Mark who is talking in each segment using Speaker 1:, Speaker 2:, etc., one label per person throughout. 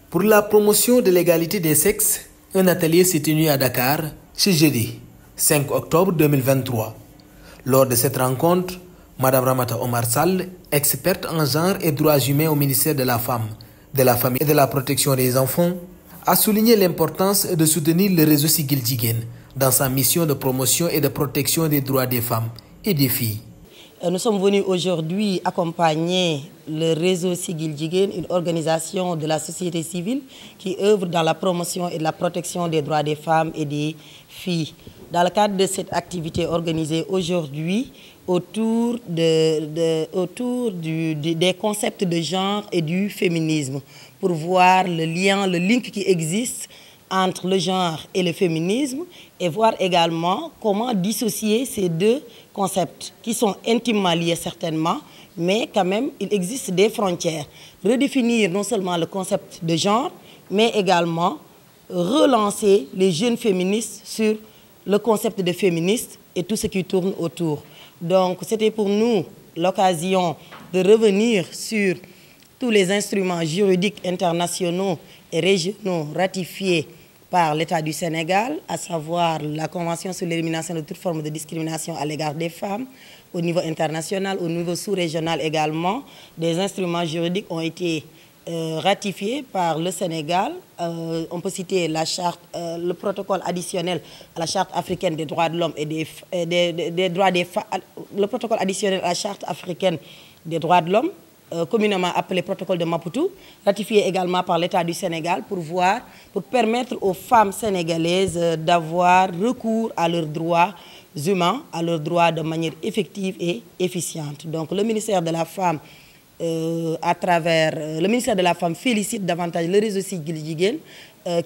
Speaker 1: Pour la promotion de l'égalité des sexes, un atelier s'est tenu à Dakar ce jeudi 5 octobre 2023. Lors de cette rencontre, Mme Ramata Omar Sall, experte en genre et droits humains au ministère de la Femme, de la Famille et de la Protection des Enfants, a souligné l'importance de soutenir le réseau Siggil Jigéen dans sa mission de promotion et de protection des droits des femmes et des filles.
Speaker 2: Nous sommes venus aujourd'hui accompagner le réseau Siggil Jigéen, une organisation de la société civile qui œuvre dans la promotion et la protection des droits des femmes et des filles. Dans le cadre de cette activité organisée aujourd'hui autour des concepts de genre et du féminisme, pour voir le lien, le link qui existe entre le genre et le féminisme et voir également comment dissocier ces deux concepts qui sont intimement liés certainement, mais quand même il existe des frontières. Redéfinir non seulement le concept de genre, mais également relancer les jeunes féministes sur le concept de féministe et tout ce qui tourne autour. Donc c'était pour nous l'occasion de revenir sur tous les instruments juridiques internationaux et régionaux ratifiés par l'État du Sénégal, à savoir la Convention sur l'élimination de toute forme de discrimination à l'égard des femmes, au niveau international, au niveau sous-régional également. Des instruments juridiques ont été ratifiés par le Sénégal. On peut citer la charte, le protocole additionnel à la Charte africaine des droits de l'homme et des droits des femmes, le protocole additionnel à la Charte africaine des droits de l'homme, communément appelé protocole de Maputo, ratifié également par l'État du Sénégal pour permettre aux femmes sénégalaises d'avoir recours à leurs droits humains, à leurs droits de manière effective et efficiente. Donc le ministère de la Femme, le ministère de la Femme félicite davantage le réseau Siggil Jigéen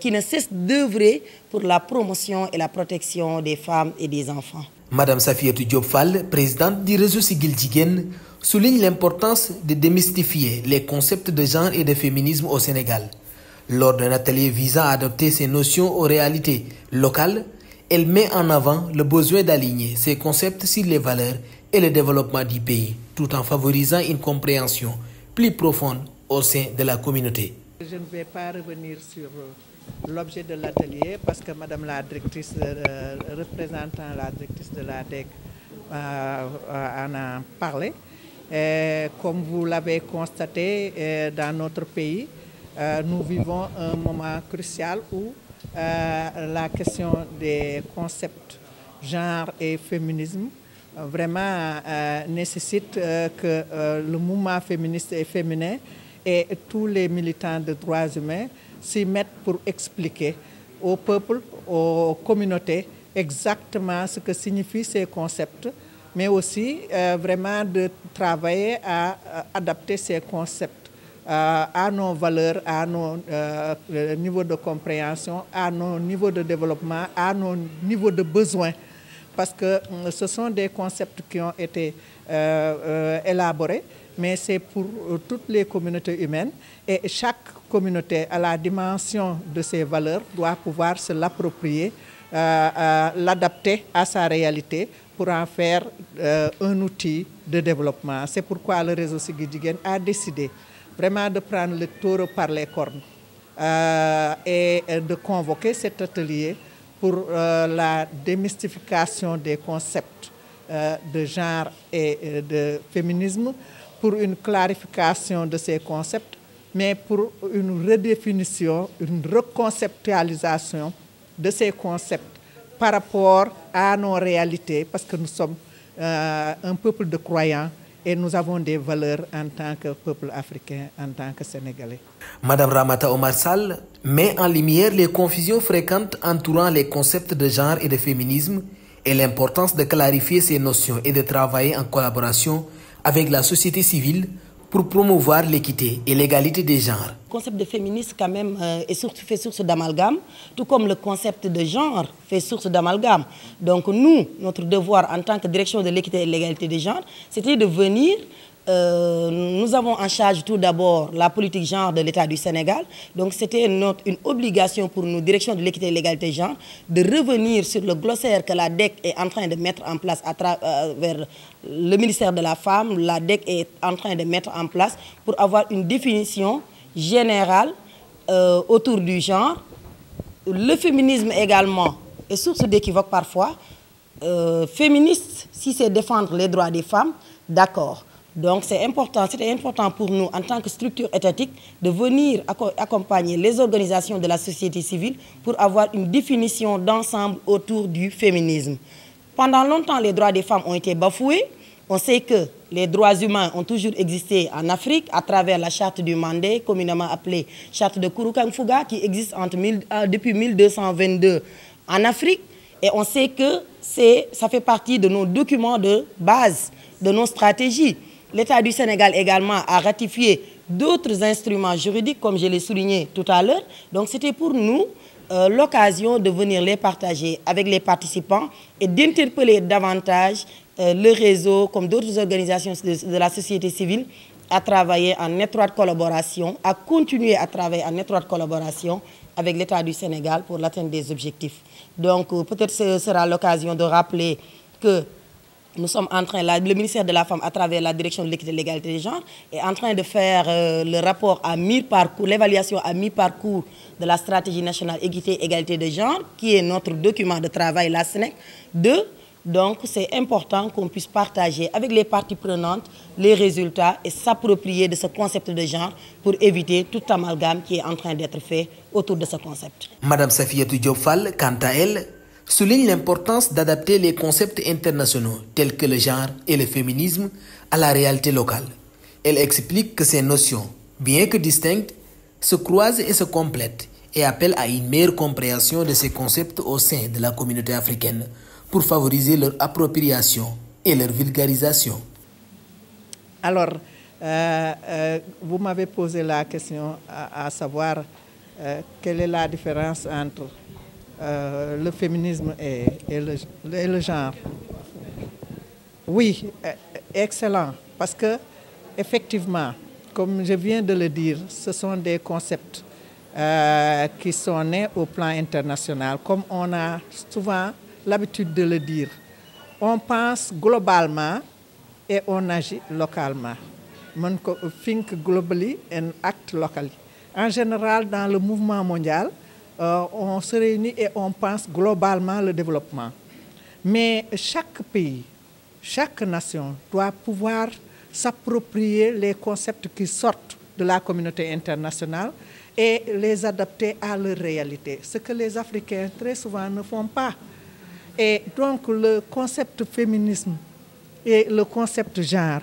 Speaker 2: qui ne cesse d'œuvrer pour la promotion et la protection des femmes et des enfants.
Speaker 1: Madame Safiatou Diop Fall, présidente du réseau Siggil Jigéen, souligne l'importance de démystifier les concepts de genre et de féminisme au Sénégal. Lors d'un atelier visant à adapter ces notions aux réalités locales, elle met en avant le besoin d'aligner ces concepts sur les valeurs et le développement du pays, tout en favorisant une compréhension plus profonde au sein de la communauté.
Speaker 3: Je ne vais pas revenir sur l'objet de l'atelier parce que Madame la directrice, représentant la directrice de la DEC, en a parlé. Comme vous l'avez constaté, dans notre pays, nous vivons un moment crucial où la question des concepts genre et féminisme vraiment nécessite que le mouvement féministe et féminin et tous les militants de droits humains s'y mettent pour expliquer au peuple, aux communautés, exactement ce que signifient ces concepts, mais aussi vraiment de travailler à adapter ces concepts à nos valeurs, à nos niveaux de compréhension, à nos niveaux de développement, à nos niveaux de besoins. Parce que ce sont des concepts qui ont été élaborés, mais c'est pour toutes les communautés humaines. Et chaque communauté, à la dimension de ses valeurs, doit pouvoir se l'approprier, l'adapter à sa réalité pour en faire un outil de développement. C'est pourquoi le réseau Siggil Jigéen a décidé vraiment de prendre le taureau par les cornes et de convoquer cet atelier pour la démystification des concepts de genre et de féminisme, pour une clarification de ces concepts, mais pour une redéfinition, une reconceptualisation de ces concepts par rapport à nos réalités, parce que nous sommes un peuple de croyants et nous avons des valeurs en tant que peuple africain, en tant que Sénégalais.
Speaker 1: Madame Ramata Omar Sall met en lumière les confusions fréquentes entourant les concepts de genre et de féminisme et l'importance de clarifier ces notions et de travailler en collaboration avec la société civile pour promouvoir l'équité et l'égalité des genres.
Speaker 2: Le concept de féminisme quand même fait source d'amalgame, tout comme le concept de genre fait source d'amalgame. Donc nous, notre devoir en tant que direction de l'équité et de l'égalité des genres, c'était de venir. Nous avons en charge tout d'abord la politique genre de l'État du Sénégal. Donc c'était une obligation pour nous, direction de l'équité et de l'égalité des genres, de revenir sur le glossaire que la DEC est en train de mettre en place à travers le ministère de la Femme. La DEC est en train de mettre en place pour avoir une définition générale autour du genre. Le féminisme également est source d'équivoque parfois. Féministe, si c'est défendre les droits des femmes, d'accord. Donc c'était important pour nous en tant que structure étatique de venir accompagner les organisations de la société civile pour avoir une définition d'ensemble autour du féminisme. Pendant longtemps, les droits des femmes ont été bafoués. On sait que les droits humains ont toujours existé en Afrique à travers la charte du Mandé, communément appelée charte de Kouroukan-Fouga, qui existe depuis 1222 en Afrique. Et on sait que ça fait partie de nos documents de base, de nos stratégies. L'État du Sénégal également a ratifié d'autres instruments juridiques, comme je l'ai souligné tout à l'heure. Donc c'était pour nous l'occasion de venir les partager avec les participants et d'interpeller davantage le réseau, comme d'autres organisations de la société civile, à travailler en étroite collaboration, à continuer à travailler en étroite collaboration avec l'État du Sénégal pour l'atteinte des objectifs. Donc peut-être ce sera l'occasion de rappeler que nous sommes en train, le ministère de la Femme, à travers la direction de l'équité et de l'égalité des genres, est en train de faire le rapport à mi-parcours, l'évaluation à mi-parcours de la stratégie nationale équité et égalité des genres, qui est notre document de travail, la SNEC 2. Donc c'est important qu'on puisse partager avec les parties prenantes les résultats et s'approprier de ce concept de genre pour éviter tout amalgame qui est en train d'être fait autour de ce concept.
Speaker 1: Madame Safiatou Diop Fall, quant à elle, souligne l'importance d'adapter les concepts internationaux tels que le genre et le féminisme à la réalité locale. Elle explique que ces notions, bien que distinctes, se croisent et se complètent et appelle à une meilleure compréhension de ces concepts au sein de la communauté africaine pour favoriser leur appropriation et leur vulgarisation.
Speaker 3: Alors, vous m'avez posé la question à savoir quelle est la différence entre le féminisme et le genre. Oui, excellent, parce que effectivement, comme je viens de le dire, ce sont des concepts qui sont nés au plan international, comme on a souvent l'habitude de le dire. On pense globalement et on agit localement. Think globally and act locally. En général, dans le mouvement mondial, on se réunit et on pense globalement le développement. Mais chaque pays, chaque nation doit pouvoir s'approprier les concepts qui sortent de la communauté internationale et les adapter à leur réalité, ce que les Africains très souvent ne font pas. Et donc le concept féminisme et le concept genre,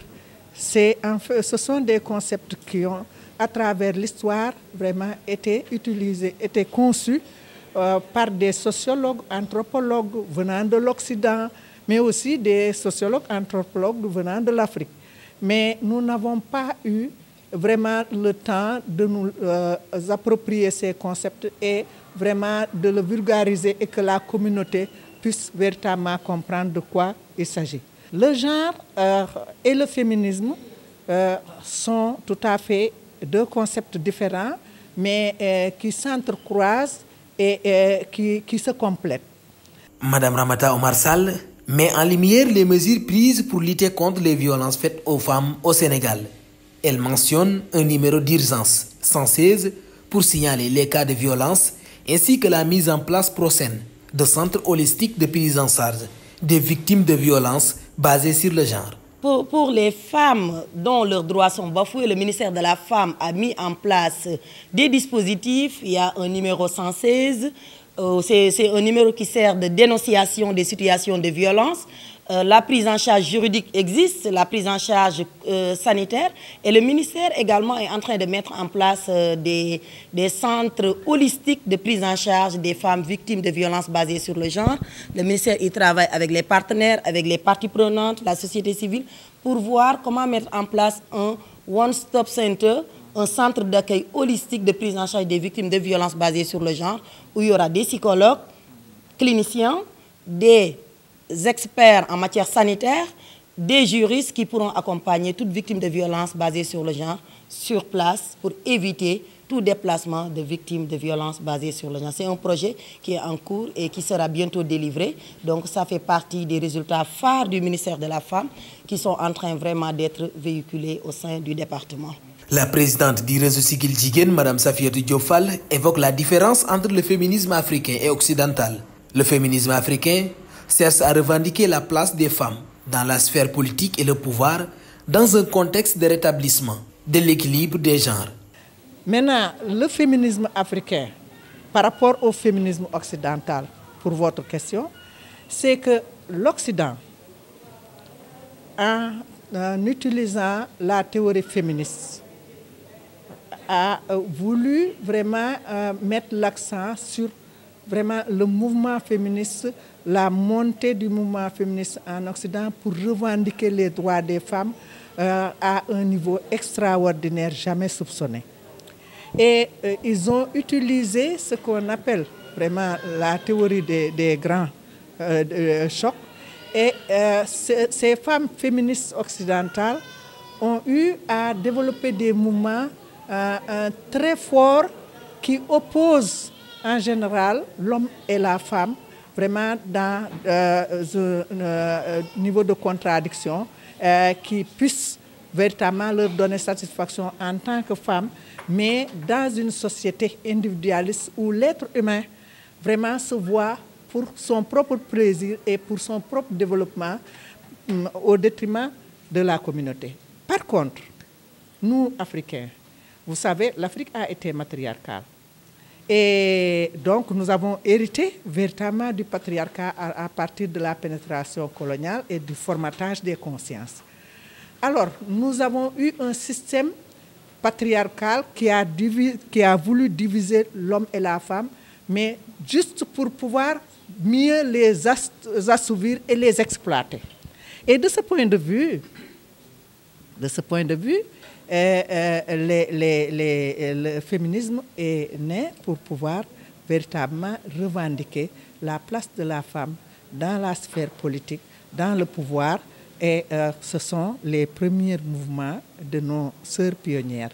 Speaker 3: ce sont des concepts qui ont, à travers l'histoire, vraiment été utilisés, été conçus par des sociologues, anthropologues venant de l'Occident, mais aussi des sociologues, anthropologues venant de l'Afrique. Mais nous n'avons pas eu vraiment le temps de nous approprier ces concepts et vraiment de le vulgariser et que la communauté puisse véritablement comprendre de quoi il s'agit. Le genre et le féminisme sont tout à fait deux concepts différents, mais qui s'entrecroisent et qui se complètent.
Speaker 1: Madame Ramata Omar Sall met en lumière les mesures prises pour lutter contre les violences faites aux femmes au Sénégal. Elle mentionne un numéro d'urgence 116 pour signaler les cas de violence ainsi que la mise en place prochaine de centres holistiques de prise en charge des victimes de violences basées sur le genre.
Speaker 2: Pour les femmes dont leurs droits sont bafoués, le ministère de la Femme a mis en place des dispositifs. Il y a un numéro 116, c'est un numéro qui sert de dénonciation des situations de violence. La prise en charge juridique existe, la prise en charge sanitaire. Et le ministère également est en train de mettre en place des centres holistiques de prise en charge des femmes victimes de violences basées sur le genre. Le ministère y travaille avec les partenaires, avec les parties prenantes, la société civile, pour voir comment mettre en place un one-stop center, un centre d'accueil holistique de prise en charge des victimes de violences basées sur le genre, où il y aura des psychologues, cliniciens, des experts en matière sanitaire, des juristes qui pourront accompagner toute victime de violences basées sur le genre sur place pour éviter tout déplacement de victimes de violences basées sur le genre. C'est un projet qui est en cours et qui sera bientôt délivré. Donc ça fait partie des résultats phares du ministère de la Femme qui sont en train vraiment d'être véhiculés au sein du département.
Speaker 1: La présidente du réseau Siggil Jigéen, Mme Safiatou Diop Fall, évoque la différence entre le féminisme africain et occidental. Le féminisme africain cherche à revendiquer la place des femmes dans la sphère politique et le pouvoir dans un contexte de rétablissement de l'équilibre des genres.
Speaker 3: Maintenant, le féminisme africain par rapport au féminisme occidental, pour votre question, c'est que l'Occident, en utilisant la théorie féministe, a voulu vraiment mettre l'accent sur vraiment le mouvement féministe, la montée du mouvement féministe en Occident pour revendiquer les droits des femmes à un niveau extraordinaire, jamais soupçonné. Et ils ont utilisé ce qu'on appelle vraiment la théorie des grands chocs. Et ces femmes féministes occidentales ont eu à développer des mouvements très forts qui opposent en général l'homme et la femme vraiment dans un niveau de contradiction qui puisse véritablement leur donner satisfaction en tant que femme, mais dans une société individualiste où l'être humain vraiment se voit pour son propre plaisir et pour son propre développement au détriment de la communauté. Par contre, nous, Africains, vous savez, l'Afrique a été matriarcale. Et donc, nous avons hérité véritablement du patriarcat à partir de la pénétration coloniale et du formatage des consciences. Alors, nous avons eu un système patriarcal qui a voulu diviser l'homme et la femme, mais juste pour pouvoir mieux les assouvir et les exploiter. Et de ce point de vue, le féminisme est né pour pouvoir véritablement revendiquer la place de la femme dans la sphère politique, dans le pouvoir, et ce sont les premiers mouvements de nos sœurs pionnières.